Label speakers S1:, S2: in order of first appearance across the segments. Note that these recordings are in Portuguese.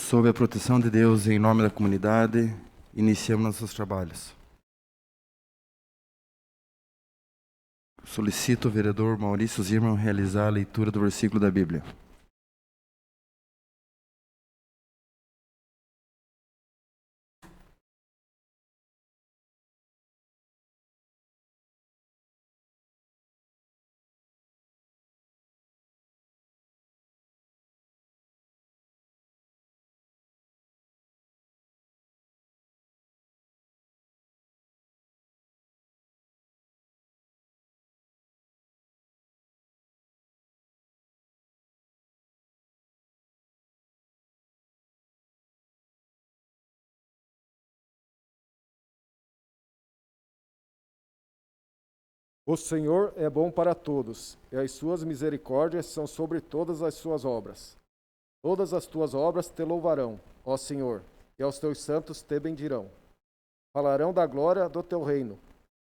S1: Sob a proteção de Deus, em nome da comunidade, iniciamos nossos trabalhos. Solicito ao vereador Maurício Zimmermann realizar a leitura do versículo da Bíblia.
S2: O Senhor é bom para todos, e as suas misericórdias são sobre todas as suas obras. Todas as tuas obras te louvarão, ó Senhor, e aos teus santos te bendirão. Falarão da glória do teu reino,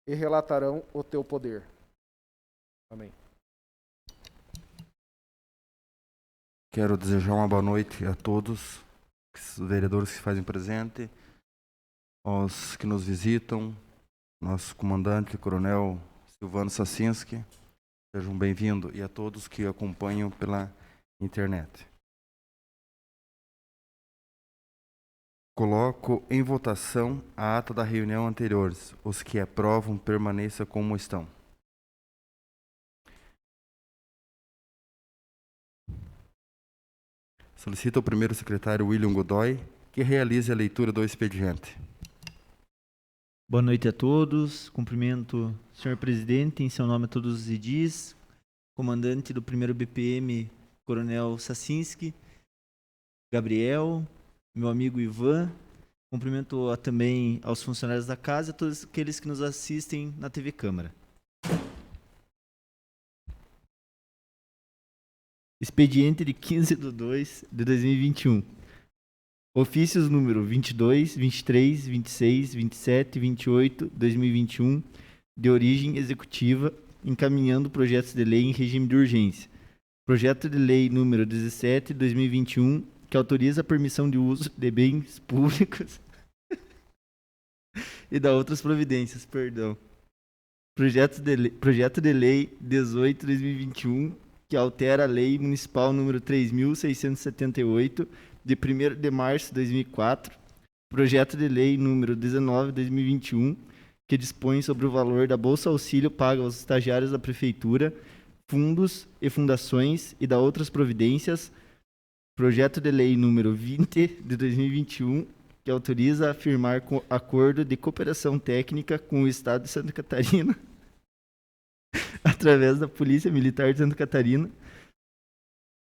S2: e relatarão o teu poder. Amém.
S1: Quero desejar uma boa noite a todos, os vereadores que se fazem presente, aos que nos visitam, nosso comandante, coronel Silvano Sacinski, sejam bem-vindos, e a todos que acompanham pela internet. Coloco em votação a ata da reunião anterior. Os que aprovam, permaneçam como estão. Solicito ao primeiro secretário William Godoy que realize a leitura do expediente.
S3: Boa noite a todos. Cumprimento o senhor presidente, em seu nome a todos os edis, comandante do 1º BPM, coronel Sacinski, Gabriel, meu amigo Ivan. Cumprimento também aos funcionários da casa e a todos aqueles que nos assistem na TV Câmara. Expediente de 15/2/2021. Ofícios número 22, 23, 26, 27 e 28, 2021, de origem executiva, encaminhando projetos de lei em regime de urgência. Projeto de lei número 17, 2021, que autoriza a permissão de uso de bens públicos e da outras providências, Projeto de lei 18, 2021, que altera a lei municipal número 3.678, de 1º de março de 2004, projeto de lei número 19, 2021, que dispõe sobre o valor da Bolsa Auxílio paga aos estagiários da Prefeitura, fundos e fundações e da outras providências, projeto de lei número 20, de 2021, que autoriza a firmar acordo de cooperação técnica com o Estado de Santa Catarina, através da Polícia Militar de Santa Catarina.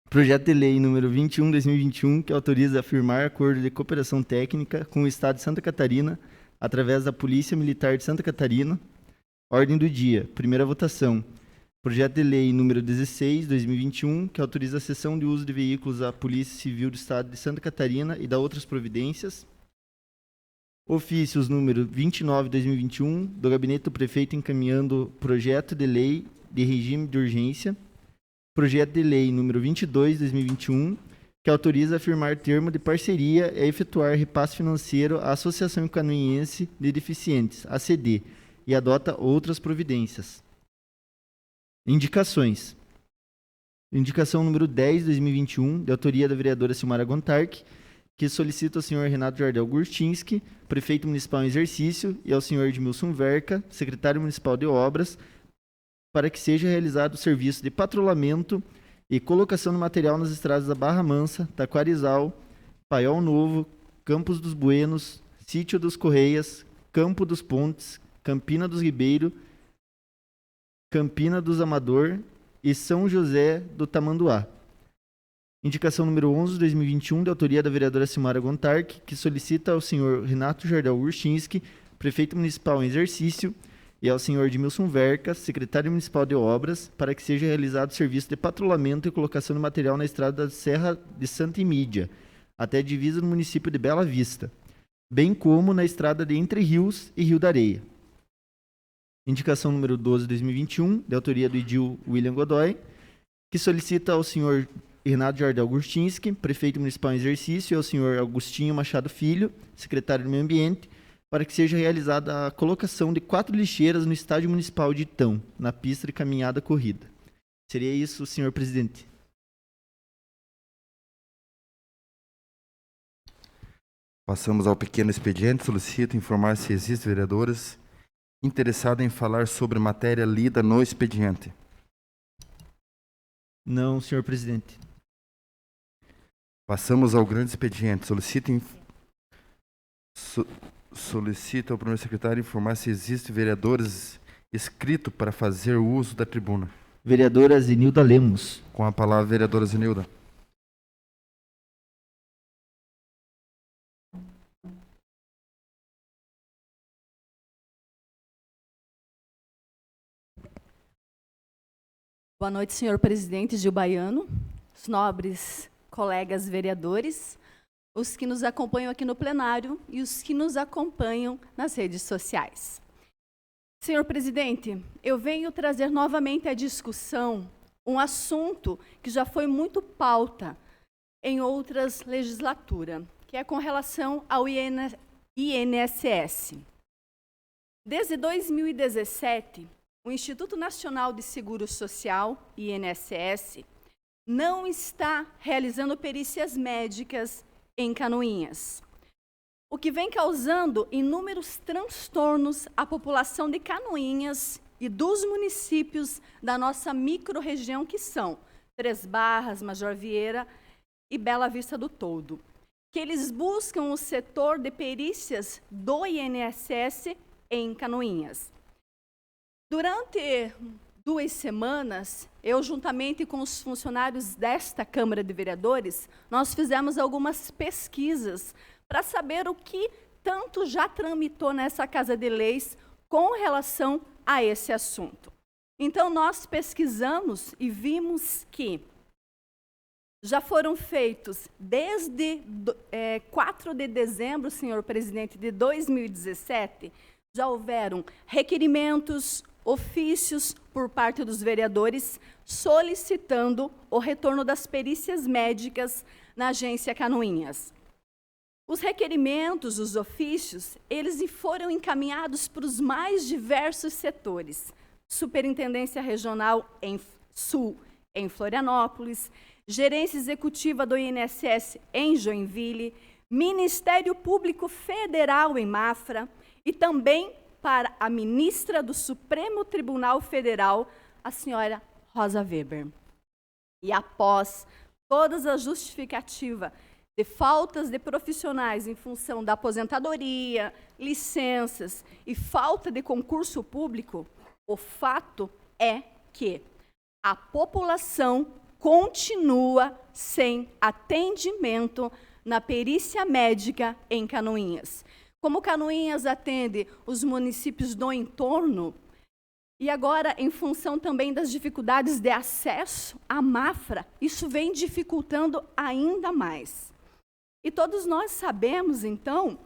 S3: Projeto de lei número 21/2021, que autoriza a firmar acordo de cooperação técnica com o Estado de Santa Catarina, através da Polícia Militar de Santa Catarina. Ordem do dia. Primeira votação. Projeto de lei número 16/2021, que autoriza a cessão de uso de veículos à Polícia Civil do Estado de Santa Catarina e da outras providências. Ofícios número 29/2021, do Gabinete do Prefeito encaminhando projeto de lei de regime de urgência. Projeto de lei número 22/2021, que autoriza a firmar termo de parceria e a efetuar repasse financeiro à Associação Canoinense de Deficientes, ACD, e adota outras providências. Indicações. Indicação número 10/2021, de autoria da vereadora Silmara Gontark, que solicita ao senhor Renato Jardel Gurchinski, prefeito municipal em exercício, e ao senhor Edmilson Verca, secretário municipal de obras, para que seja realizado o serviço de patrulhamento e colocação de material nas estradas da Barra Mansa, Taquarizal, Paiol Novo, Campos dos Buenos, Sítio dos Correias, Campo dos Pontes, Campina dos Ribeiro, Campina dos Amador e São José do Tamanduá. Indicação número 11/2021, de autoria da vereadora Silmara Gontark, que solicita ao senhor Renato Jardel Urchinski, prefeito municipal em exercício, e ao senhor Edmilson Verca, secretário municipal de obras, para que seja realizado o serviço de patrulhamento e colocação de material na estrada da Serra de Santa Emídia, até a divisa do município de Bela Vista, bem como na estrada de Entre Rios e Rio da Areia. Indicação número 12/2021, de autoria do edil William Godoy, que solicita ao senhor Renato Jardel Gurchinski, prefeito municipal em exercício, e ao senhor Agostinho Machado Filho, secretário do Meio Ambiente, para que seja realizada a colocação de 4 lixeiras no estádio municipal de Itão, na pista de caminhada corrida. Seria isso, senhor presidente.
S1: Passamos ao pequeno expediente. Solicito informar se existem vereadores interessados em falar sobre matéria lida no expediente.
S3: Não, senhor presidente.
S1: Passamos ao grande expediente. Solicito ao primeiro secretário informar se existem vereadores inscritos para fazer uso da tribuna.
S3: Vereadora Zenilda Lemos.
S1: Com a palavra, vereadora Zenilda.
S4: Boa noite, senhor presidente Gil Baiano, os nobres colegas vereadores, os que nos acompanham aqui no plenário e os que nos acompanham nas redes sociais. Senhor presidente, eu venho trazer novamente à discussão um assunto que já foi muito pauta em outras legislaturas, que é com relação ao INSS. Desde 2017, o Instituto Nacional de Seguro Social, INSS, não está realizando perícias médicas em Canoinhas, o que vem causando inúmeros transtornos à população de Canoinhas e dos municípios da nossa microrregião, que são Três Barras, Major Vieira e Bela Vista do Toldo, que eles buscam o setor de perícias do INSS em Canoinhas. Durante 2 semanas, eu, juntamente com os funcionários desta Câmara de Vereadores, nós fizemos algumas pesquisas para saber o que tanto já tramitou nessa Casa de Leis com relação a esse assunto. Então, nós pesquisamos e vimos que já foram feitos, desde 4 de dezembro, senhor presidente, de 2017, já houveram requerimentos, ofícios por parte dos vereadores solicitando o retorno das perícias médicas na agência Canoinhas. Os requerimentos, os ofícios, eles foram encaminhados para os mais diversos setores. Superintendência Regional Sul, em Florianópolis, Gerência Executiva do INSS em Joinville, Ministério Público Federal em Mafra e também para a ministra do Supremo Tribunal Federal, a senhora Rosa Weber. E após todas as justificativas de faltas de profissionais em função da aposentadoria, licenças e falta de concurso público, o fato é que a população continua sem atendimento na perícia médica em Canoinhas. Como Canoinhas atende os municípios do entorno, e agora, em função também das dificuldades de acesso à Mafra, isso vem dificultando ainda mais. E todos nós sabemos, então,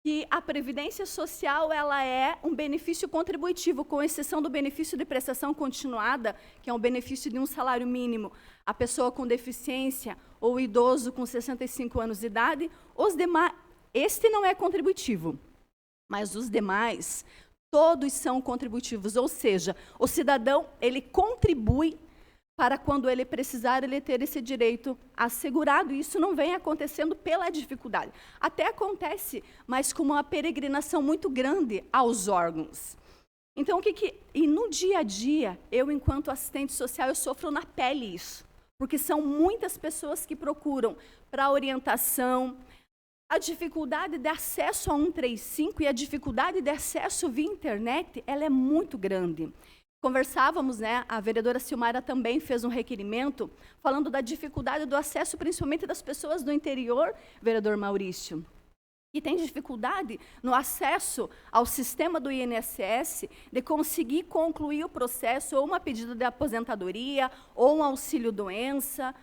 S4: que a Previdência Social ela é um benefício contributivo, com exceção do benefício de prestação continuada, que é um benefício de um salário mínimo. A pessoa com deficiência ou o idoso com 65 anos de idade, os demais, este não é contributivo, mas os demais, todos são contributivos, ou seja, o cidadão ele contribui para quando ele precisar, ele ter esse direito assegurado. E isso não vem acontecendo pela dificuldade. Até acontece, mas com uma peregrinação muito grande aos órgãos. Então, e no dia a dia, eu, enquanto assistente social, eu sofro na pele isso. Porque são muitas pessoas que procuram para orientação. A dificuldade de acesso a 135 e a dificuldade de acesso via internet, ela é muito grande. Conversávamos, né, a vereadora Silmara também fez um requerimento falando da dificuldade do acesso, principalmente das pessoas do interior, vereador Maurício, que tem dificuldade no acesso ao sistema do INSS, de conseguir concluir o processo, ou uma pedida de aposentadoria, ou um auxílio-doença.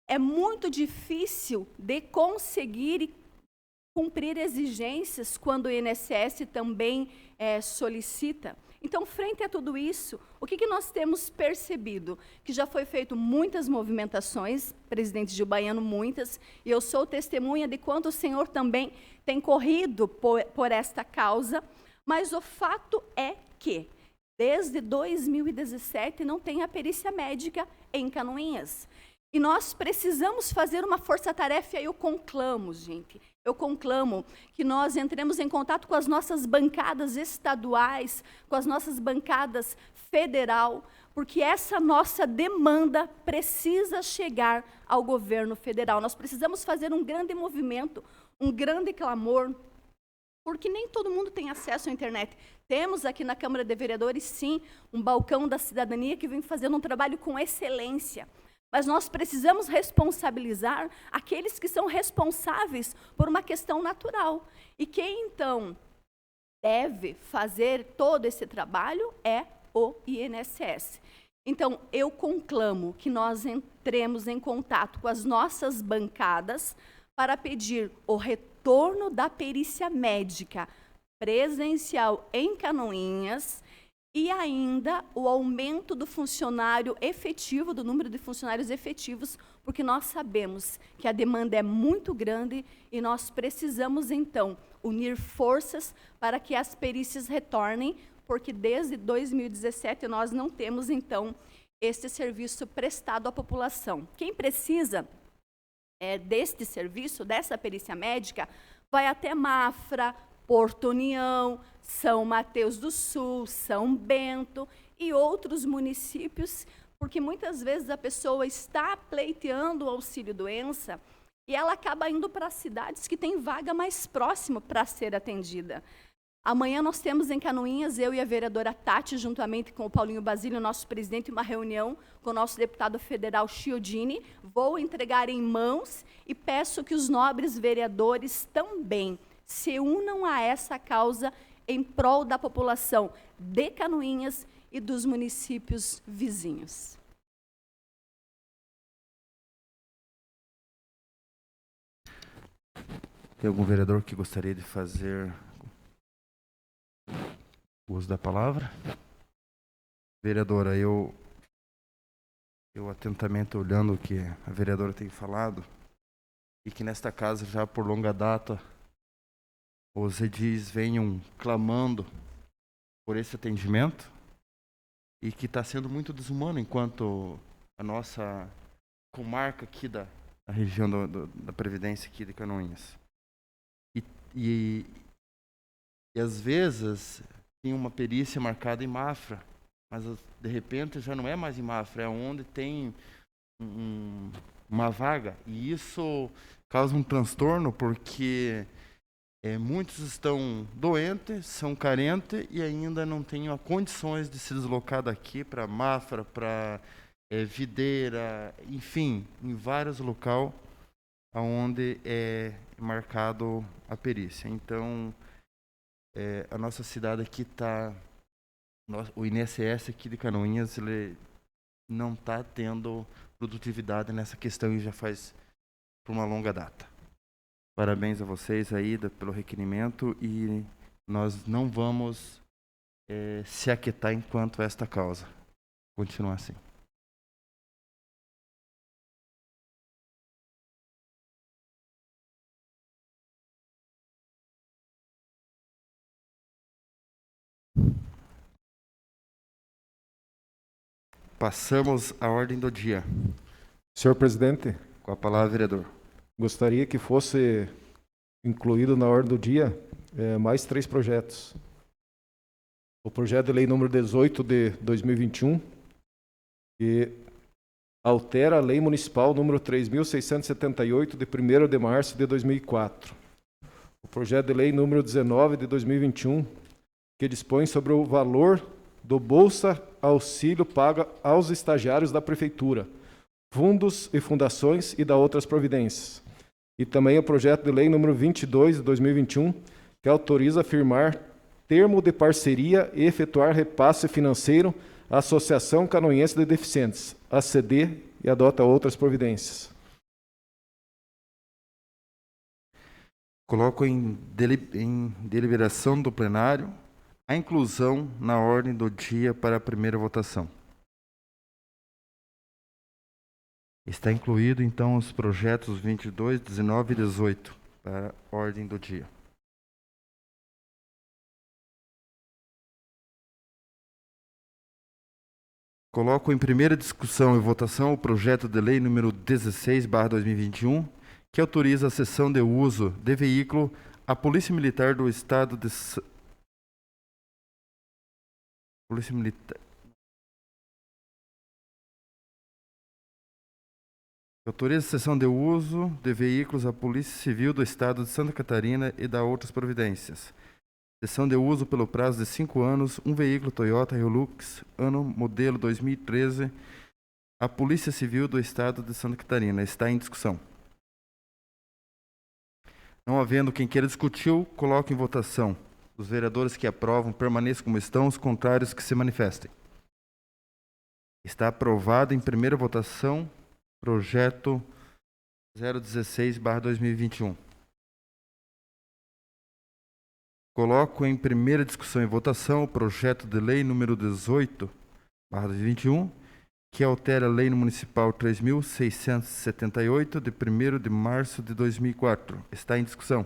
S4: É muito difícil de conseguir cumprir exigências quando o INSS também solicita. Então, frente a tudo isso, o que nós temos percebido? Que já foi feito muitas movimentações, presidente Gil Baiano, muitas, e eu sou testemunha de quanto o senhor também tem corrido por esta causa, mas o fato é que, desde 2017, não tem a perícia médica em Canoinhas. E nós precisamos fazer uma força-tarefa, e eu conclamo, gente, eu conclamo que nós entremos em contato com as nossas bancadas estaduais, com as nossas bancadas federal, porque essa nossa demanda precisa chegar ao governo federal. Nós precisamos fazer um grande movimento, um grande clamor, porque nem todo mundo tem acesso à internet. Temos aqui na Câmara de Vereadores, sim, um balcão da cidadania que vem fazendo um trabalho com excelência. Mas nós precisamos responsabilizar aqueles que são responsáveis por uma questão natural. E quem, então, deve fazer todo esse trabalho é o INSS. Então, eu conclamo que nós entremos em contato com as nossas bancadas para pedir o retorno da perícia médica presencial em Canoinhas e ainda o aumento do funcionário efetivo, do número de funcionários efetivos, porque nós sabemos que a demanda é muito grande e nós precisamos, então, unir forças para que as perícias retornem, porque desde 2017 nós não temos, então, este serviço prestado à população. Quem precisa deste serviço, dessa perícia médica, vai até Mafra, Porto União, São Mateus do Sul, São Bento e outros municípios, porque muitas vezes a pessoa está pleiteando o auxílio-doença e ela acaba indo para cidades que têm vaga mais próximo para ser atendida. Amanhã nós temos em Canoinhas, eu e a vereadora Tati, juntamente com o Paulinho Basílio, nosso presidente, uma reunião com o nosso deputado federal Chiodini. Vou entregar em mãos e peço que os nobres vereadores também se unam a essa causa em prol da população de Canoinhas e dos municípios vizinhos.
S1: Tem algum vereador que gostaria de fazer uso da palavra? Vereadora, eu atentamente olhando o que a vereadora tem falado, e que nesta casa já por longa data os edis venham clamando por esse atendimento e que está sendo muito desumano enquanto a nossa comarca aqui da região da Previdência aqui de Canoinhas. E às vezes tem uma perícia marcada em Mafra, mas de repente já não é mais em Mafra, é onde tem uma vaga. E isso causa um transtorno porque muitos estão doentes, são carentes e ainda não têm condições de se deslocar daqui para Mafra, para Videira, enfim, em vários locais onde é marcado a perícia. Então, a nossa cidade aqui está, o INSS aqui de Canoinhas, ele não está tendo produtividade nessa questão e já faz por uma longa data. Parabéns a vocês aí pelo requerimento e nós não vamos se aquietar enquanto esta causa continuar assim. Passamos à ordem do dia.
S2: Senhor presidente,
S1: Com a palavra, vereador.
S2: gostaria que fosse incluído na ordem do dia mais 3 projetos. O projeto de lei número 18 de 2021, que altera a lei municipal número 3.678 de 1º de março de 2004. O projeto de lei número 19 de 2021, que dispõe sobre o valor do Bolsa Auxílio pago aos estagiários da Prefeitura, fundos e fundações e da outras providências. E também o projeto de lei número 22 de 2021, que autoriza firmar termo de parceria e efetuar repasse financeiro à Associação Canoinhense de Deficientes, ACD, e adota outras providências.
S1: Coloco em deliberação do plenário a inclusão na ordem do dia para a primeira votação. Está incluído, então, os projetos 22, 19 e 18 para a ordem do dia. Coloco em primeira discussão e votação o projeto de lei número 16/2021, que autoriza a cessão de uso de veículo à Polícia Militar do Estado de Polícia Militar. Autoriza a cessão de uso de veículos à Polícia Civil do Estado de Santa Catarina e da outras providências. Cessão de uso pelo prazo de 5 anos, um veículo Toyota Hilux, ano modelo 2013, à Polícia Civil do Estado de Santa Catarina. Está em discussão. Não havendo quem queira discutir, coloco em votação. Os vereadores que aprovam permaneçam como estão, os contrários que se manifestem. Está aprovado em primeira votação projeto 016/2021. Coloco em primeira discussão e votação o projeto de lei número 18/2021, que altera a Lei Municipal 3.678, de 1º de março de 2004. Está em discussão.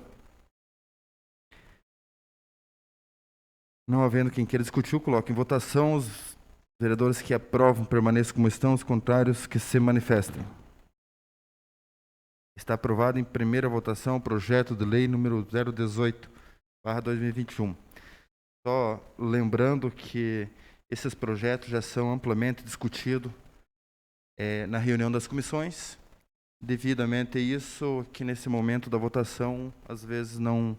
S1: Não havendo quem queira discutir, coloco em votação. Os vereadores que aprovam permaneçam como estão, os contrários que se manifestem. Está aprovado em primeira votação o projeto de lei número 018/2021. Só lembrando que esses projetos já são amplamente discutidos na reunião das comissões. Devidamente a isso, que nesse momento da votação, às vezes não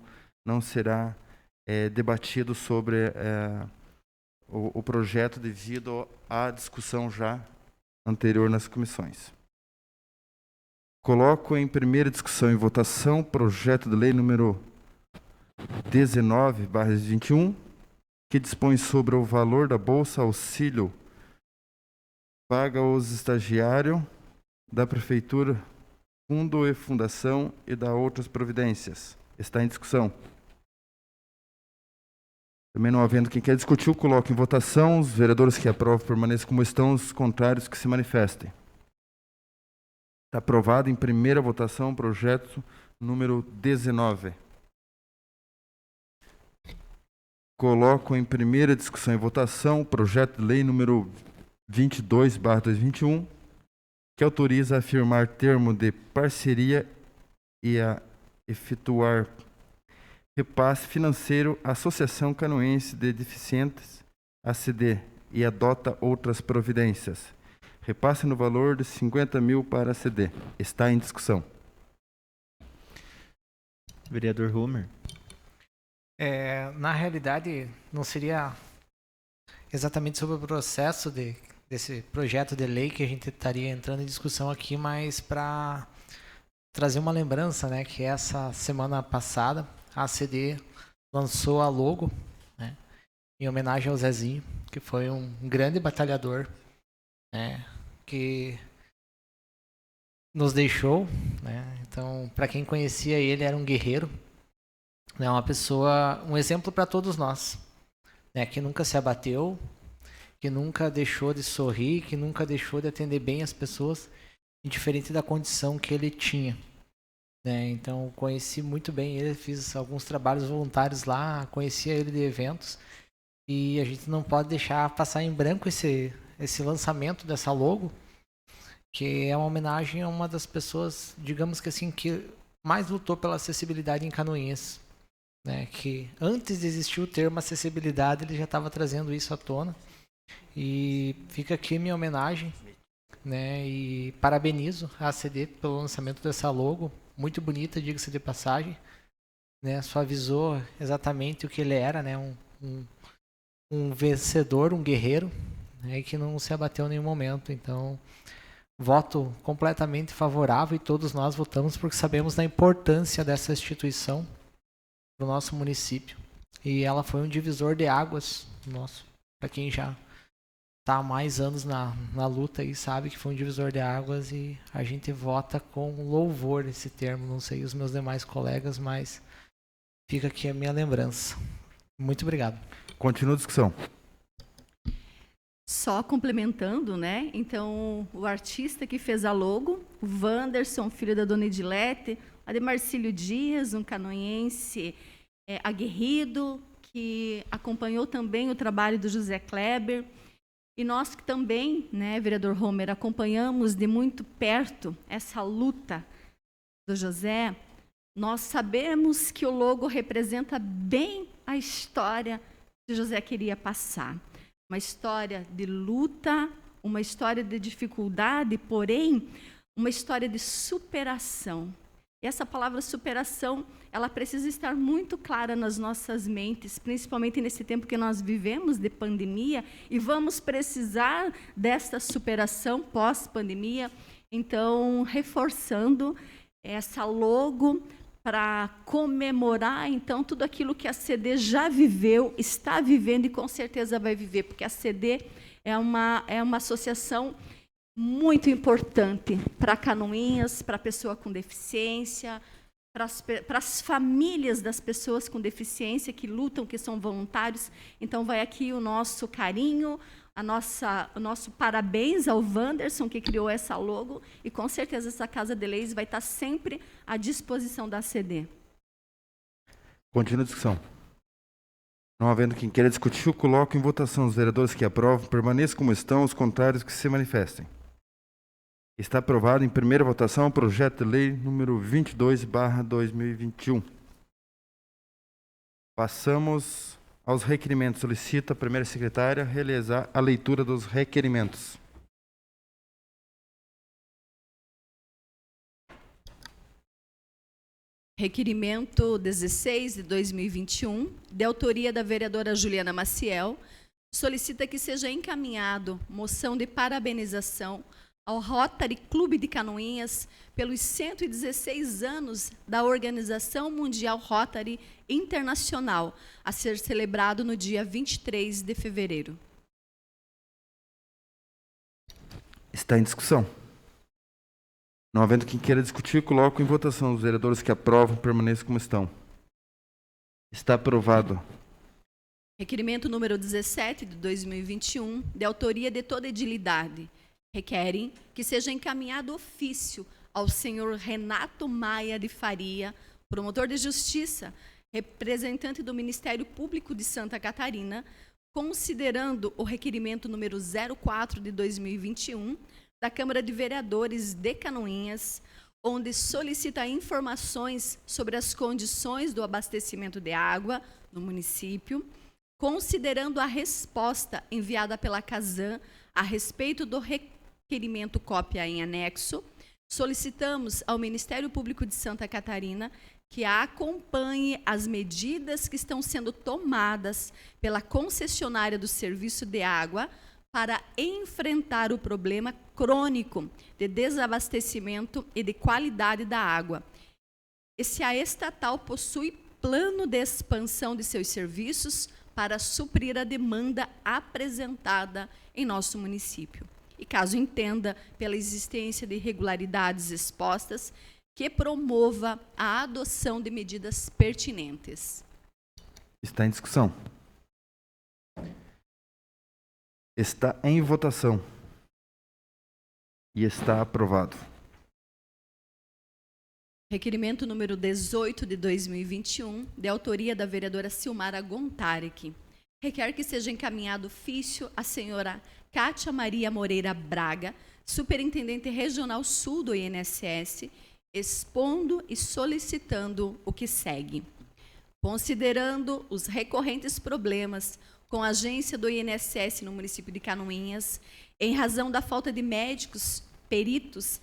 S1: será debatido sobre o projeto devido à discussão já anterior nas comissões. Coloco em primeira discussão e votação o projeto de lei número 19/21, que dispõe sobre o valor da Bolsa Auxílio paga aos estagiários da Prefeitura, Fundo e Fundação e da outras providências. Está em discussão. Também não havendo quem quer discutir, coloco em votação. Os vereadores que aprovam permaneçam como estão, os contrários que se manifestem. Está aprovado em primeira votação o projeto número 19. Coloco em primeira discussão e votação o projeto de lei número 22/2021, que autoriza a firmar termo de parceria e a efetuar repasse financeiro à Associação Canoense de Deficientes, ACD, e adota outras providências. Repasse no valor de 50 mil para a ACD. Está em discussão.
S3: Vereador Homer.
S5: Na realidade, não seria exatamente sobre o processo desse projeto de lei que a gente estaria entrando em discussão aqui, mas para trazer uma lembrança, né, que essa semana passada a ACD lançou a logo, né, em homenagem ao Zezinho, que foi um grande batalhador, né, que nos deixou, né? Então, para quem conhecia ele, era um guerreiro, né, uma pessoa, um exemplo para todos nós, né, que nunca se abateu, que nunca deixou de sorrir, que nunca deixou de atender bem as pessoas, indiferente da condição que ele tinha. Então, conheci muito bem ele, fiz alguns trabalhos voluntários lá, conhecia ele de eventos, e a gente não pode deixar passar em branco esse lançamento dessa logo, que é uma homenagem a uma das pessoas, digamos que assim, que mais lutou pela acessibilidade em Canoinhas, né? Que antes de existir o termo acessibilidade, ele já estava trazendo isso à tona, e fica aqui minha homenagem, né? E parabenizo a ACD pelo lançamento dessa logo, muito bonita, diga-se de passagem, né? Suavizou exatamente o que ele era, né? Um vencedor, um guerreiro, né? Que não se abateu em nenhum momento. Então, voto completamente favorável, e todos nós votamos porque sabemos da importância dessa instituição para o nosso município. E ela foi um divisor de águas nosso, para quem já está há mais anos na luta e sabe que foi um divisor de águas, e a gente vota com louvor esse termo. Não sei os meus demais colegas, mas fica aqui a minha lembrança. Muito obrigado.
S1: Continua a discussão.
S4: Só complementando, né? Então, o artista que fez a logo, o Wanderson, filho da dona Edilete, a de Marcílio Dias, um canoense aguerrido, que acompanhou também o trabalho do José Kleber. E nós que também, né, vereador Homer, acompanhamos de muito perto essa luta do José, nós sabemos que o logo representa bem a história que José queria passar. Uma história de luta, uma história de dificuldade, porém, uma história de superação. E essa palavra superação, ela precisa estar muito clara nas nossas mentes, principalmente nesse tempo que nós vivemos de pandemia, e vamos precisar dessa superação pós-pandemia. Então, reforçando essa logo para comemorar, então, tudo aquilo que a CD já viveu, está vivendo e com certeza vai viver, porque a CD é uma associação muito importante para Canoinhas, para a pessoa com deficiência, para as famílias das pessoas com deficiência que lutam, que são voluntários. Então, vai aqui o nosso carinho, o nosso parabéns ao Wanderson, que criou essa logo, e com certeza essa Casa de Leis vai estar sempre à disposição da CD.
S1: Continua a discussão. Não havendo quem queira discutir, eu coloco em votação os vereadores que aprovam, permaneçam como estão, os contrários que se manifestem. Está aprovado em primeira votação o projeto de lei número 22/2021. Passamos aos requerimentos. Solicita a primeira secretária realizar a leitura dos requerimentos.
S4: Requerimento 16 de 2021, de autoria da vereadora Juliana Maciel, solicita que seja encaminhado moção de parabenização ao Rotary Clube de Canoinhas pelos 116 anos da Organização Mundial Rotary Internacional, a ser celebrado no dia 23 de fevereiro.
S1: Está em discussão. Não havendo quem queira discutir, coloco em votação os vereadores que aprovam, permaneçam como estão. Está aprovado.
S4: Requerimento número 17 de 2021, de autoria de toda edilidade, requerem que seja encaminhado ofício ao senhor Renato Maia de Faria, promotor de justiça, representante do Ministério Público de Santa Catarina, considerando o requerimento número 04 de 2021 da Câmara de Vereadores de Canoinhas, onde solicita informações sobre as condições do abastecimento de água no município, considerando a resposta enviada pela Casan a respeito do requerimento cópia em anexo, solicitamos ao Ministério Público de Santa Catarina que acompanhe as medidas que estão sendo tomadas pela concessionária do serviço de água para enfrentar o problema crônico de desabastecimento e de qualidade da água. E se a estatal possui plano de expansão de seus serviços para suprir a demanda apresentada em nosso município. E caso entenda pela existência de irregularidades expostas, que promova a adoção de medidas pertinentes.
S1: Está em discussão. Está em votação. E está aprovado.
S4: Requerimento número 18 de 2021, de autoria da vereadora Silmara Gontarek. Requer que seja encaminhado ofício à senhora Cátia Maria Moreira Braga, superintendente regional sul do INSS, expondo e solicitando o que segue. Considerando os recorrentes problemas com a agência do INSS no município de Canoinhas, em razão da falta de médicos, peritos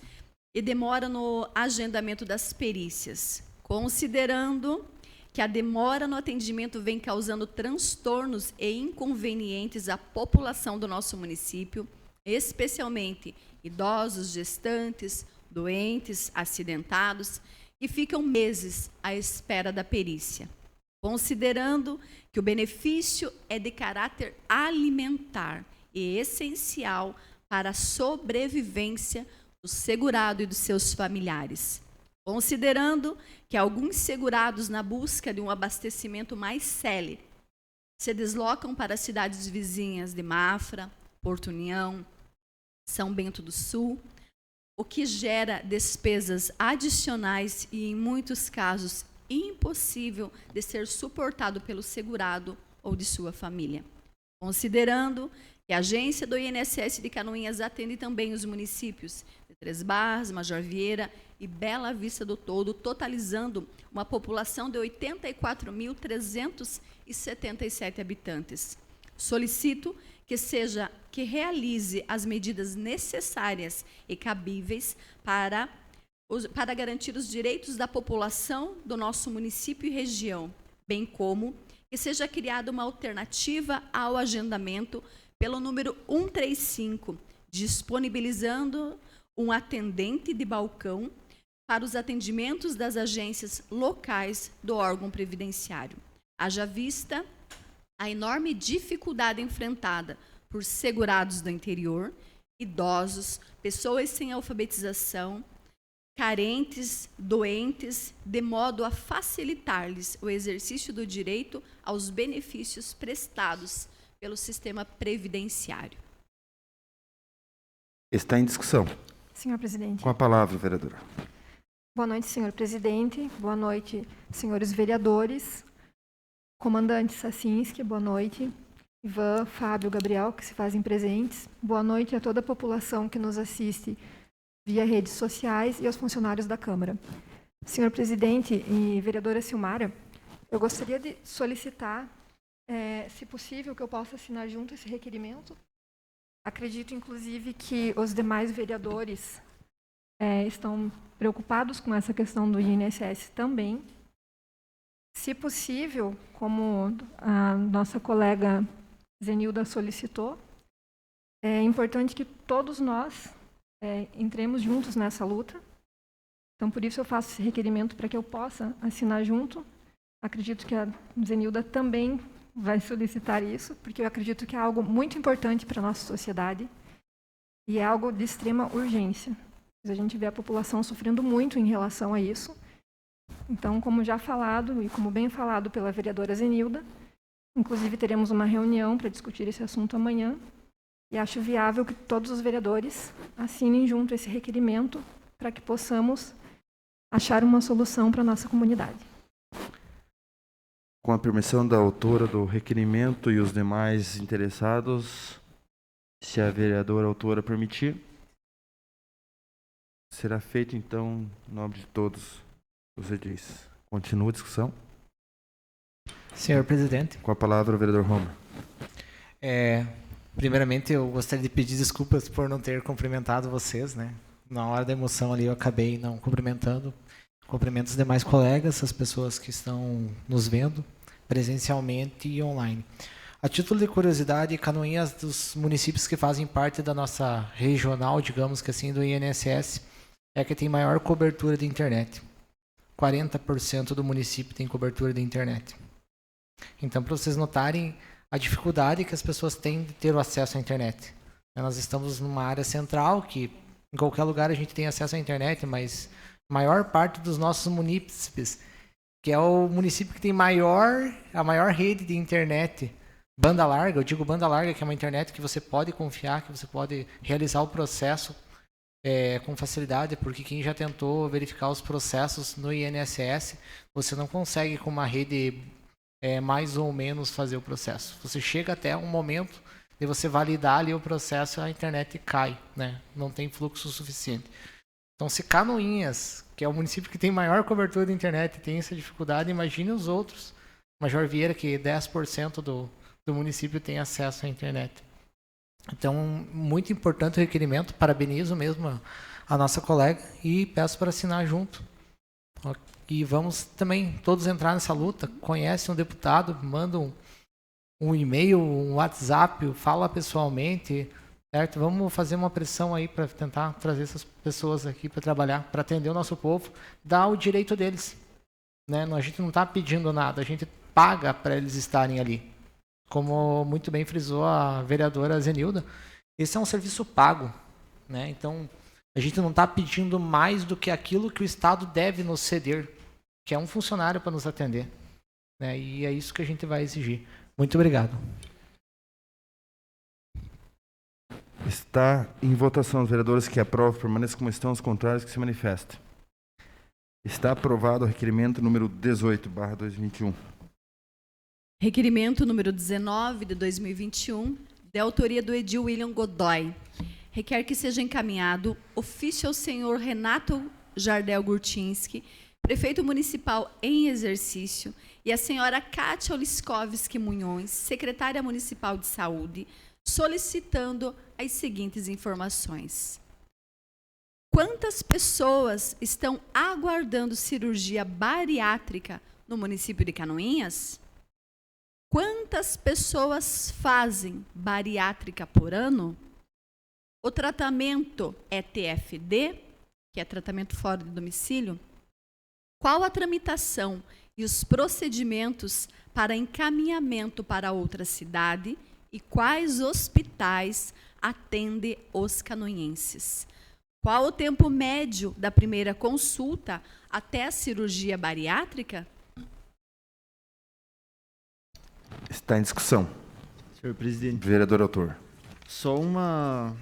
S4: e demora no agendamento das perícias. Considerando que a demora no atendimento vem causando transtornos e inconvenientes à população do nosso município, especialmente idosos, gestantes, doentes, acidentados, que ficam meses à espera da perícia. Considerando que o benefício é de caráter alimentar e essencial para a sobrevivência do segurado e dos seus familiares. Considerando que alguns segurados, na busca de um abastecimento mais célere, se deslocam para as cidades vizinhas de Mafra, Porto União, São Bento do Sul, o que gera despesas adicionais e, em muitos casos, impossível de ser suportado pelo segurado ou de sua família. Considerando que a agência do INSS de Canoinhas atende também os municípios de Três Barras, Major Vieira e Bela Vista do Todo, totalizando uma população de 84.377 habitantes. Solicito que realize as medidas necessárias e cabíveis para garantir os direitos da população do nosso município e região, bem como que seja criada uma alternativa ao agendamento pelo número 135, disponibilizando um atendente de balcão para os atendimentos das agências locais do órgão previdenciário. Haja vista a enorme dificuldade enfrentada por segurados do interior, idosos, pessoas sem alfabetização, carentes, doentes, de modo a facilitar-lhes o exercício do direito aos benefícios prestados pelo sistema previdenciário.
S1: Está em discussão.
S6: Senhor presidente.
S1: Com a palavra, vereadora.
S6: Boa noite, senhor presidente. Boa noite, senhores vereadores. Comandante Sacinski, boa noite. Ivan, Fábio, Gabriel, que se fazem presentes. Boa noite a toda a população que nos assiste via redes sociais e aos funcionários da Câmara. Senhor presidente e vereadora Silmara, eu gostaria de solicitar, se possível, que eu possa assinar junto esse requerimento. Acredito, inclusive, que os demais vereadores estão preocupados com essa questão do INSS também. Se possível, como a nossa colega Zenilda solicitou, é importante que todos nós entremos juntos nessa luta. Então, por isso eu faço esse requerimento para que eu possa assinar junto. Acredito que a Zenilda também vai solicitar isso, porque eu acredito que é algo muito importante para a nossa sociedade e é algo de extrema urgência. A gente vê a população sofrendo muito em relação a isso. Então, como já falado e como bem falado pela vereadora Zenilda, inclusive teremos uma reunião para discutir esse assunto amanhã e acho viável que todos os vereadores assinem junto esse requerimento para que possamos achar uma solução para a nossa comunidade.
S1: Com a permissão da autora do requerimento e os demais interessados, se a vereadora autora permitir, será feito, então, em nome de todos. Você diz. Continua a discussão.
S5: Senhor presidente.
S1: Com a palavra, o vereador Romer.
S5: Primeiramente, eu gostaria de pedir desculpas por não ter cumprimentado vocês, né? Na hora da emoção ali, eu acabei não cumprimentando. Cumprimento os demais colegas, as pessoas que estão nos vendo presencialmente e online. A título de curiosidade, Canoinhas, dos municípios que fazem parte da nossa regional, digamos que assim, do INSS, é que tem maior cobertura de internet. 40% do município tem cobertura de internet. Então, para vocês notarem a dificuldade que as pessoas têm de ter o acesso à internet. Nós estamos numa área central, que em qualquer lugar a gente tem acesso à internet, mas a maior parte dos nossos munícipes, que é o município que tem a maior rede de internet, banda larga, eu digo banda larga, que é uma internet que você pode confiar, que você pode realizar o processo com facilidade, porque quem já tentou verificar os processos no INSS, você não consegue com uma rede mais ou menos fazer o processo. Você chega até um momento de você validar ali o processo, a internet cai, né? Não tem fluxo suficiente. Então, se Canoinhas, que é o município que tem maior cobertura de internet, tem essa dificuldade, imagine os outros. Major Vieira, que 10% do município tem acesso à internet. Então, muito importante o requerimento, parabenizo mesmo a nossa colega e peço para assinar junto. E vamos também todos entrar nessa luta. Conhece um deputado, manda um e-mail, um WhatsApp, fala pessoalmente, certo? Vamos fazer uma pressão aí para tentar trazer essas pessoas aqui para trabalhar, para atender o nosso povo, dar o direito deles, né? A gente não está pedindo nada, a gente paga para eles estarem ali. Como muito bem frisou a vereadora Zenilda, esse é um serviço pago, né? Então, a gente não está pedindo mais do que aquilo que o Estado deve nos ceder, que é um funcionário para nos atender, né? E é isso que a gente vai exigir. Muito obrigado.
S1: Está em votação. Os vereadores que aprovam permaneçam como estão, os contrários que se manifestem. Está aprovado o requerimento número 18/2021.
S4: Requerimento número 19 de 2021, de autoria do edil William Godoy. Requer que seja encaminhado ofício ao senhor Renato Jardel Gurtinski, prefeito municipal em exercício, e a senhora Kátia Oliskovski Munhões, secretária municipal de saúde, solicitando as seguintes informações. Quantas pessoas estão aguardando cirurgia bariátrica no município de Canoinhas? Quantas pessoas fazem bariátrica por ano? O tratamento é TFD, que é tratamento fora de domicílio? Qual a tramitação e os procedimentos para encaminhamento para outra cidade e quais hospitais atendem os canoinhenses? Qual o tempo médio da primeira consulta até a cirurgia bariátrica?
S1: Está em discussão.
S3: Senhor presidente,
S1: Vereador autor.
S3: só uma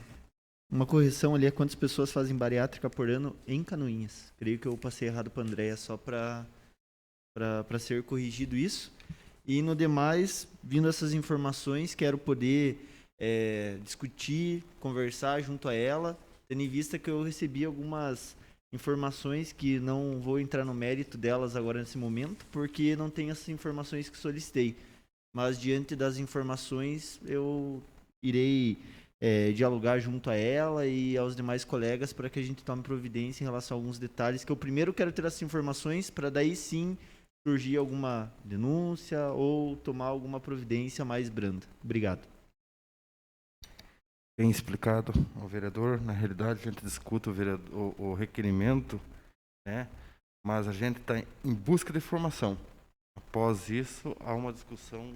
S3: correção ali, é quantas pessoas fazem bariátrica por ano em Canoinhas. Creio que eu passei errado para a Andréia, só para ser corrigido isso. E no demais, vindo essas informações, quero poder discutir, conversar junto a ela, tendo em vista que eu recebi algumas informações que não vou entrar no mérito delas agora nesse momento, porque não tenho essas informações que solicitei. Mas diante das informações, eu irei dialogar junto a ela e aos demais colegas para que a gente tome providência em relação a alguns detalhes, que eu primeiro quero ter essas informações para daí sim surgir alguma denúncia ou tomar alguma providência mais branda. Obrigado.
S1: Bem explicado ao vereador. Na realidade, a gente discute o requerimento, né? Mas a gente está em busca de informação. Após isso, há uma discussão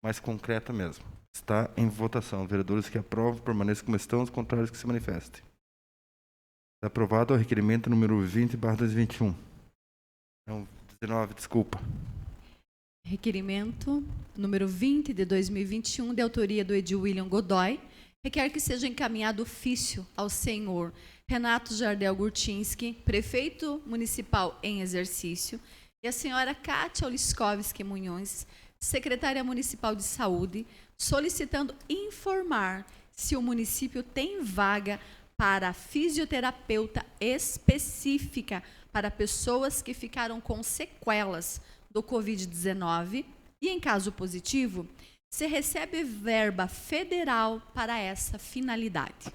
S1: mais concreta mesmo. Está em votação. Vereadores que aprovam, permaneçam como estão, os contrários que se manifestem. Está aprovado o requerimento número 20/2021. Não, 19, desculpa.
S4: Requerimento número 20 de 2021, de autoria do edil William Godoy, requer que seja encaminhado ofício ao senhor Renato Jardel Gurtinski, prefeito municipal em exercício, e a senhora Kátia Oliskovski Munhões, secretária municipal de saúde, solicitando informar se o município tem vaga para fisioterapeuta específica para pessoas que ficaram com sequelas do Covid-19 e, em caso positivo, se recebe verba federal para essa finalidade.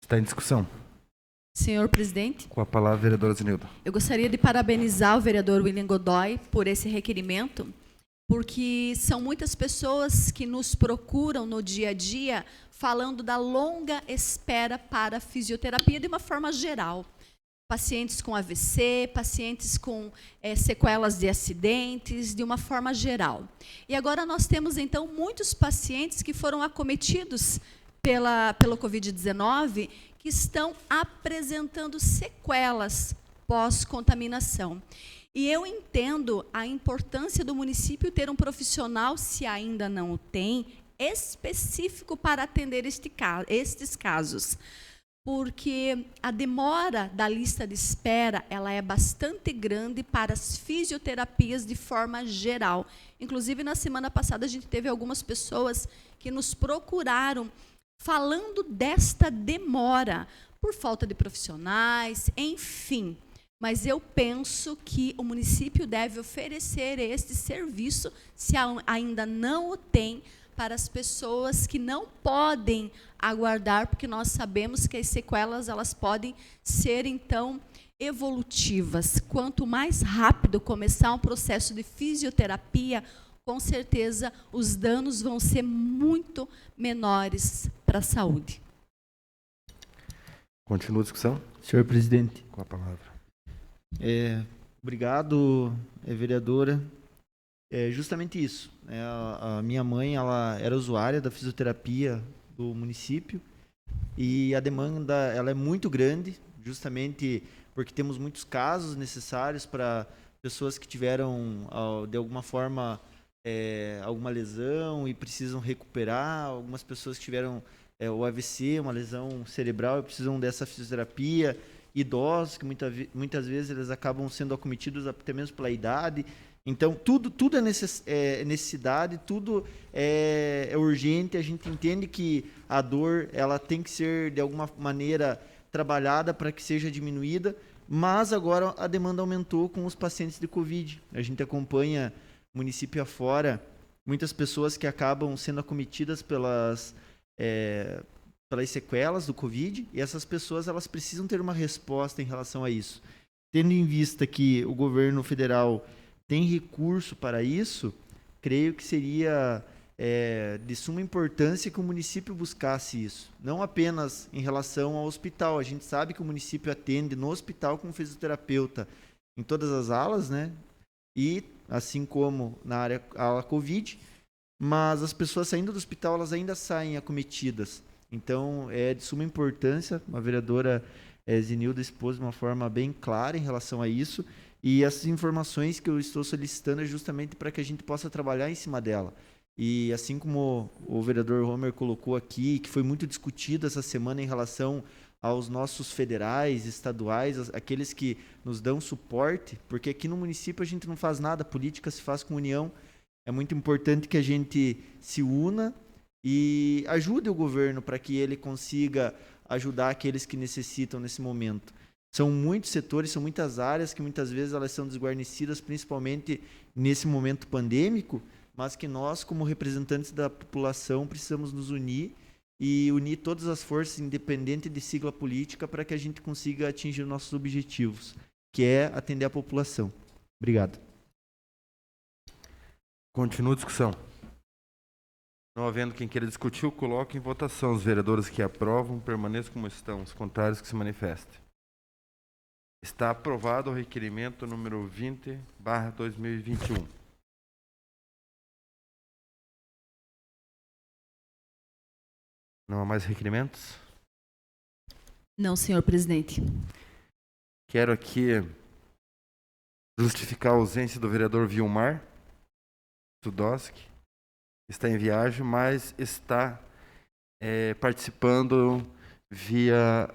S1: Está em discussão.
S4: Senhor presidente,
S1: Com a palavra, vereadora Zenilda.
S4: eu gostaria de parabenizar o vereador William Godoy por esse requerimento, porque são muitas pessoas que nos procuram no dia a dia falando da longa espera para a fisioterapia de uma forma geral. Pacientes com AVC, pacientes com sequelas de acidentes, de uma forma geral. E agora nós temos, então, muitos pacientes que foram acometidos pelo Covid-19 que estão apresentando sequelas pós-contaminação. E eu entendo a importância do município ter um profissional, se ainda não o tem, específico para atender estes casos. Porque a demora da lista de espera ela é bastante grande para as fisioterapias de forma geral. Inclusive, na semana passada, a gente teve algumas pessoas que nos procuraram falando desta demora, por falta de profissionais, enfim. Mas eu penso que o município deve oferecer este serviço, se ainda não o tem, para as pessoas que não podem aguardar, porque nós sabemos que as sequelas elas podem ser, então, evolutivas. Quanto mais rápido começar um processo de fisioterapia, com certeza os danos vão ser muito menores para a saúde.
S1: Continua a discussão?
S3: Senhor presidente.
S1: Com a palavra.
S3: Obrigado, vereadora. É justamente isso. A minha mãe ela era usuária da fisioterapia do município e a demanda ela é muito grande, justamente porque temos muitos casos necessários para pessoas que tiveram, de alguma forma, alguma lesão e precisam recuperar, algumas pessoas que tiveram o AVC, uma lesão cerebral e precisam dessa fisioterapia, idosos que muitas vezes eles acabam sendo acometidos até mesmo pela idade. Então, tudo é necessidade, tudo é urgente. A gente entende que a dor ela tem que ser, de alguma maneira, trabalhada para que seja diminuída, mas agora a demanda aumentou com os pacientes de Covid. A gente acompanha, município afora, muitas pessoas que acabam sendo acometidas pelas sequelas do Covid, e essas pessoas elas precisam ter uma resposta em relação a isso. Tendo em vista que o governo federal tem recurso para isso, creio que seria de suma importância que o município buscasse isso. Não apenas em relação ao hospital. A gente sabe que o município atende no hospital com fisioterapeuta em todas as alas, né? E assim como na ala Covid, mas as pessoas saindo do hospital, elas ainda saem acometidas. Então, é de suma importância. A vereadora Zenilda expôs de uma forma bem clara em relação a isso. E essas informações que eu estou solicitando é justamente para que a gente possa trabalhar em cima dela. E assim como o vereador Homer colocou aqui, que foi muito discutido essa semana em relação aos nossos federais, estaduais, aqueles que nos dão suporte, porque aqui no município a gente não faz nada, a política se faz com união. É muito importante que a gente se una e ajude o governo para que ele consiga ajudar aqueles que necessitam nesse momento. São muitos setores, são muitas áreas que muitas vezes elas são desguarnecidas, principalmente nesse momento pandêmico, mas que nós, como representantes da população, precisamos nos unir e unir todas as forças, independente de sigla política, para que a gente consiga atingir nossos objetivos, que é atender a população. Obrigado.
S1: Continua a discussão. Não havendo quem queira discutir, eu coloco em votação. Os vereadores que aprovam permaneçam como estão. Os contrários que se manifestem. Está aprovado o requerimento número 20/2021. Não há mais requerimentos?
S7: Não, senhor presidente.
S1: Quero aqui justificar a ausência do vereador Vilmar Sudoski. Está em viagem, mas está participando via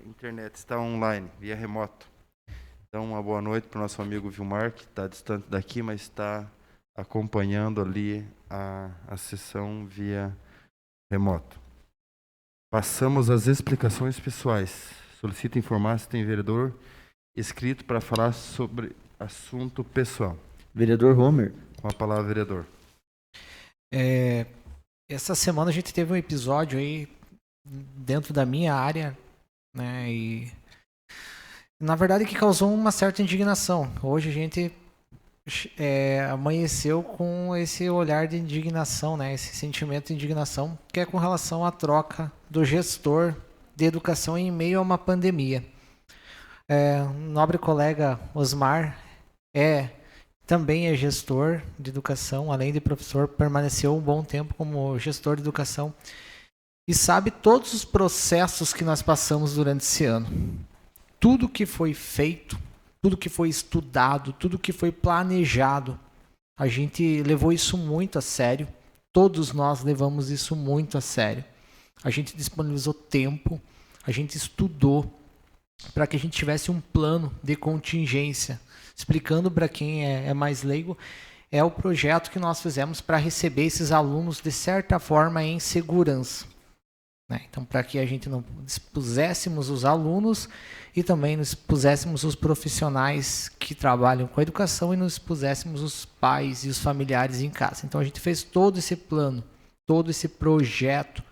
S1: internet, está online, via remoto. Então, uma boa noite para o nosso amigo Vilmar, que está distante daqui, mas está acompanhando ali a sessão via remoto. Passamos às explicações pessoais. Solicito informar se tem vereador inscrito para falar sobre assunto pessoal.
S3: Vereador Homer.
S1: Com a palavra, vereador.
S5: Essa semana a gente teve um episódio aí dentro da minha área, né, e na verdade que causou uma certa indignação. Hoje a gente amanheceu com esse olhar de indignação, né, esse sentimento de indignação, que é com relação à troca do gestor de educação em meio a uma pandemia. Nobre colega Osmar também é gestor de educação, além de professor, permaneceu um bom tempo como gestor de educação e sabe todos os processos que nós passamos durante esse ano. Tudo que foi feito, tudo que foi estudado, tudo que foi planejado, a gente levou isso muito a sério. Todos nós levamos isso muito a sério. A gente disponibilizou tempo, a gente estudou para que a gente tivesse um plano de contingência. Explicando para quem é mais leigo, é o projeto que nós fizemos para receber esses alunos de certa forma em segurança. Então, para que a gente não expuséssemos os alunos e também nos expuséssemos os profissionais que trabalham com a educação e nos expuséssemos os pais e os familiares em casa. Então, a gente fez todo esse plano, todo esse projeto.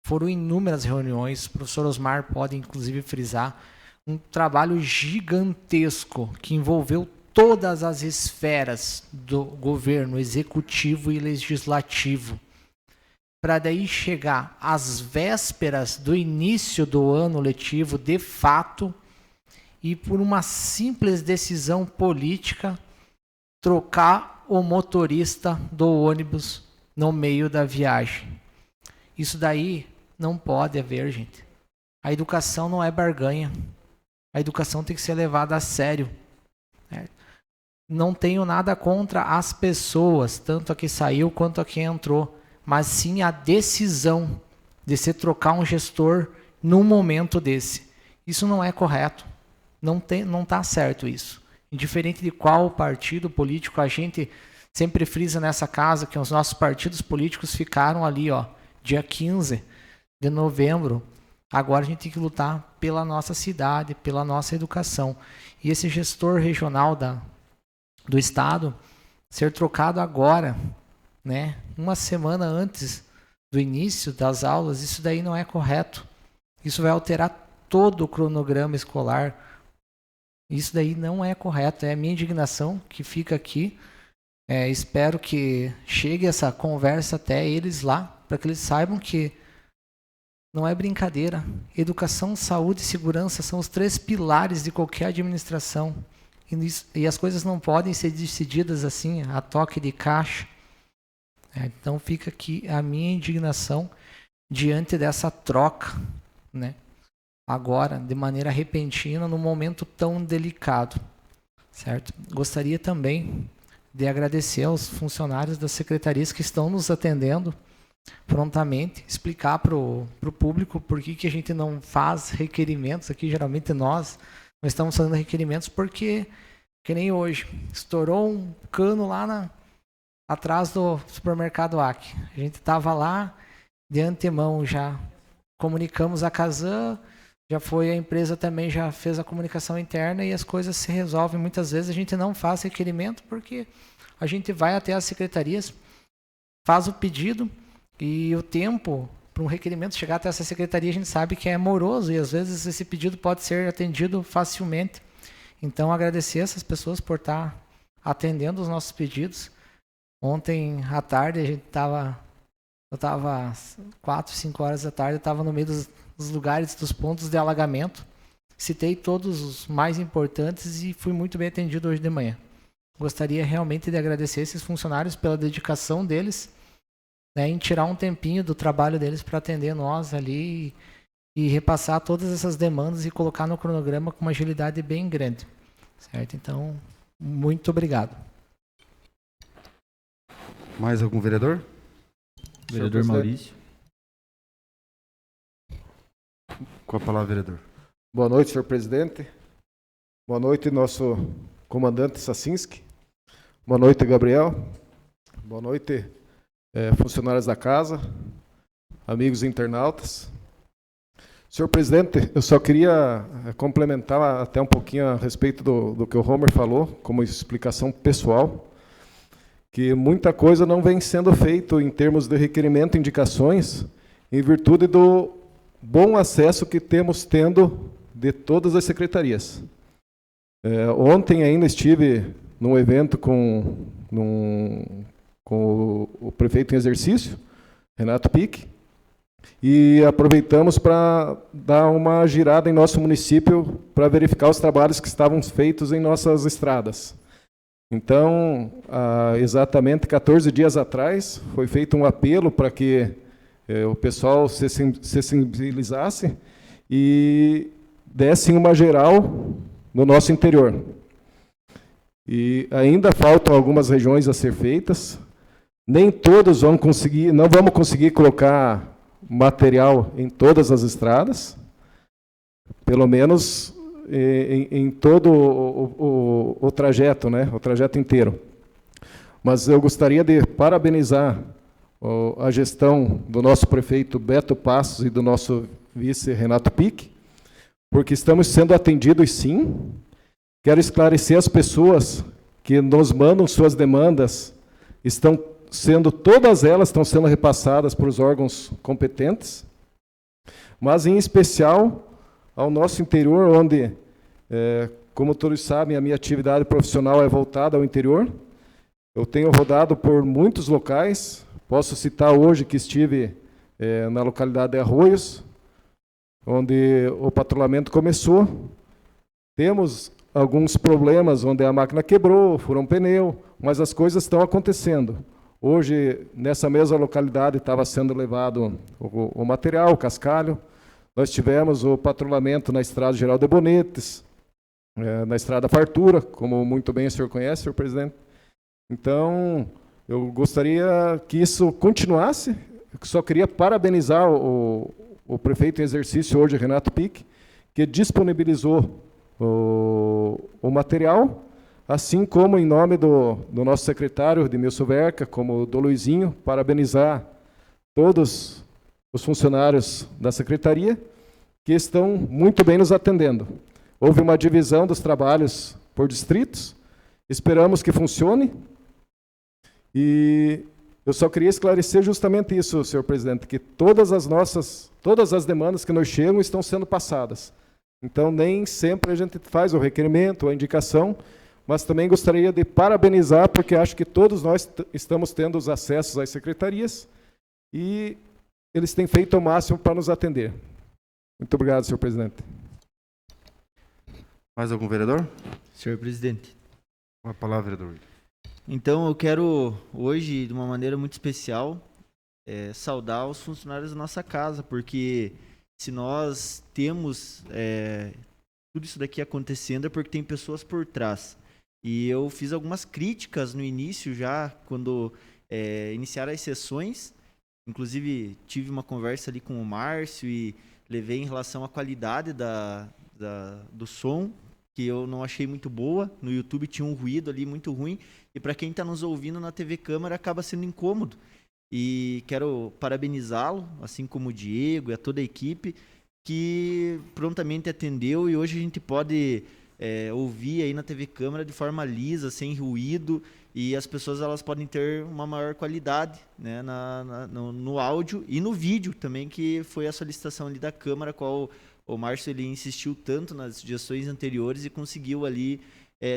S5: Foram inúmeras reuniões, o professor Osmar pode inclusive frisar, um trabalho gigantesco que envolveu todas as esferas do governo executivo e legislativo, para daí chegar às vésperas do início do ano letivo, de fato, e por uma simples decisão política, trocar o motorista do ônibus no meio da viagem. Isso daí não pode haver, gente. A educação não é barganha. A educação tem que ser levada a sério. não tenho nada contra as pessoas, tanto a que saiu quanto a que entrou, mas sim a decisão de se trocar um gestor num momento desse. Isso não é correto. Não está certo isso. Indiferente de qual partido político, a gente sempre frisa nessa casa que os nossos partidos políticos ficaram ali, ó, dia 15 de novembro. Agora a gente tem que lutar pela nossa cidade, pela nossa educação. E esse gestor regional do Estado ser trocado agora, né, uma semana antes do início das aulas, isso daí não é correto. Isso vai alterar todo o cronograma escolar. Isso daí não é correto. É a minha indignação que fica aqui. Espero que chegue essa conversa até eles lá, para que eles saibam que não é brincadeira. Educação, saúde e segurança são os 3 pilares de qualquer administração. E as coisas não podem ser decididas assim, a toque de caixa. Então fica aqui a minha indignação diante dessa troca, né? Agora, de maneira repentina, num momento tão delicado, certo? Gostaria também de agradecer aos funcionários das secretarias que estão nos atendendo prontamente, explicar para o público por que a gente não faz requerimentos aqui. Geralmente nós não estamos fazendo requerimentos porque, que nem hoje, estourou um cano lá atrás do supermercado AC. A gente estava lá, de antemão já comunicamos a Casan, já foi a empresa também, já fez a comunicação interna e as coisas se resolvem. Muitas vezes a gente não faz requerimento porque a gente vai até as secretarias, faz o pedido e o tempo para um requerimento chegar até essa secretaria a gente sabe que é moroso e às vezes esse pedido pode ser atendido facilmente. Então agradecer essas pessoas por estar atendendo os nossos pedidos. Ontem à tarde eu estava 4, 5 horas da tarde, eu estava no meio dos lugares, dos pontos de alagamento. Citei todos os mais importantes e fui muito bem atendido hoje de manhã. Gostaria realmente de agradecer esses funcionários pela dedicação deles, né, em tirar um tempinho do trabalho deles para atender nós ali e repassar todas essas demandas e colocar no cronograma com uma agilidade bem grande. Certo? Então, muito obrigado.
S1: Mais algum vereador?
S3: Vereador Maurício.
S1: Com a palavra, vereador.
S2: Boa noite, senhor presidente. Boa noite, nosso comandante Sacinski. Boa noite, Gabriel. Boa noite, funcionários da casa, amigos internautas. Senhor presidente, eu só queria complementar até um pouquinho a respeito do que o Homer falou, como explicação pessoal, que muita coisa não vem sendo feito em termos de requerimento e indicações, em virtude do bom acesso que temos tendo de todas as secretarias. Ontem ainda estive num evento com o prefeito em exercício, Renato Pique, e aproveitamos para dar uma girada em nosso município para verificar os trabalhos que estavam feitos em nossas estradas. Então, exatamente 14 dias atrás, foi feito um apelo para que o pessoal se sensibilizasse e dessem uma geral no nosso interior. E ainda faltam algumas regiões a ser feitas. Nem todos não vamos conseguir colocar material em todas as estradas, pelo menos em todo o trajeto, né? O trajeto inteiro. Mas eu gostaria de parabenizar a gestão do nosso prefeito Beto Passos e do nosso vice Renato Pique, porque estamos sendo atendidos sim. Quero esclarecer as pessoas que nos mandam suas demandas, todas elas estão sendo repassadas para os órgãos competentes, mas em especial ao nosso interior, onde, como todos sabem, a minha atividade profissional é voltada ao interior. Eu tenho rodado por muitos locais, posso citar hoje que estive na localidade de Arroios, onde o patrulhamento começou. Temos alguns problemas onde a máquina quebrou, furou um pneu, mas as coisas estão acontecendo. Hoje, nessa mesma localidade, estava sendo levado o material, o cascalho. Nós tivemos o patrulhamento na Estrada Geral de Bonetes. na Estrada Fartura, como muito bem o senhor conhece, senhor presidente. Então, eu gostaria que isso continuasse. Eu só queria parabenizar o prefeito em exercício hoje, Renato Pique, que disponibilizou o material, assim como em nome do nosso secretário, Edmilson Verca, como do Luizinho, parabenizar todos os funcionários da secretaria, que estão muito bem nos atendendo. Houve uma divisão dos trabalhos por distritos, esperamos que funcione, e eu só queria esclarecer justamente isso, senhor presidente, que todas as demandas que nos chegam estão sendo passadas. Então, nem sempre a gente faz o requerimento, a indicação, mas também gostaria de parabenizar, porque acho que todos nós estamos tendo os acessos às secretarias e eles têm feito o máximo para nos atender. Muito obrigado, senhor presidente.
S1: Mais algum vereador?
S3: Senhor presidente.
S1: Com a palavra, vereador.
S3: Então, eu quero hoje, de uma maneira muito especial, saudar os funcionários da nossa casa, porque se nós temos tudo isso daqui acontecendo é porque tem pessoas por trás. E eu fiz algumas críticas no início já, quando iniciaram as sessões. Inclusive, tive uma conversa ali com o Márcio e levei em relação à qualidade do som, que eu não achei muito boa. No YouTube tinha um ruído ali muito ruim. E para quem está nos ouvindo na TV Câmara, acaba sendo incômodo. E quero parabenizá-lo, assim como o Diego e a toda a equipe, que prontamente atendeu. E hoje a gente pode ouvir aí na TV Câmara de forma lisa, sem ruído. E as pessoas elas podem ter uma maior qualidade, né, no áudio e no vídeo também, que foi a solicitação ali da Câmara, qual o Márcio ele insistiu tanto nas sugestões anteriores e conseguiu ali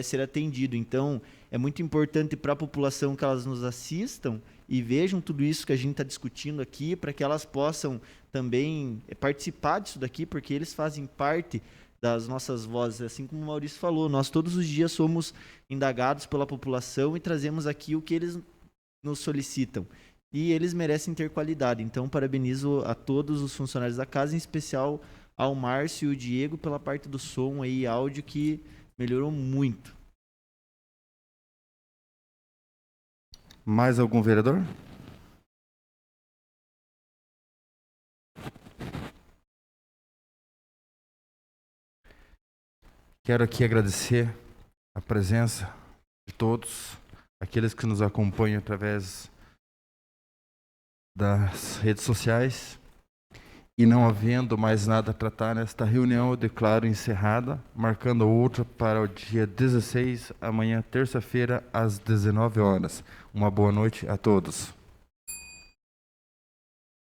S3: ser atendido. Então, é muito importante para a população que elas nos assistam e vejam tudo isso que a gente está discutindo aqui, para que elas possam também participar disso daqui, porque eles fazem parte das nossas vozes, assim como o Maurício falou, nós todos os dias somos indagados pela população e trazemos aqui o que eles nos solicitam. E eles merecem ter qualidade. Então, parabenizo a todos os funcionários da casa, em especial ao Márcio e o Diego pela parte do som e áudio, que melhorou muito.
S1: Mais algum vereador? Quero aqui agradecer a presença de todos, aqueles que nos acompanham através das redes sociais. E não havendo mais nada a tratar nesta reunião, eu declaro encerrada, marcando outra para o dia 16, amanhã, terça-feira, às 19 horas. Uma boa noite a todos.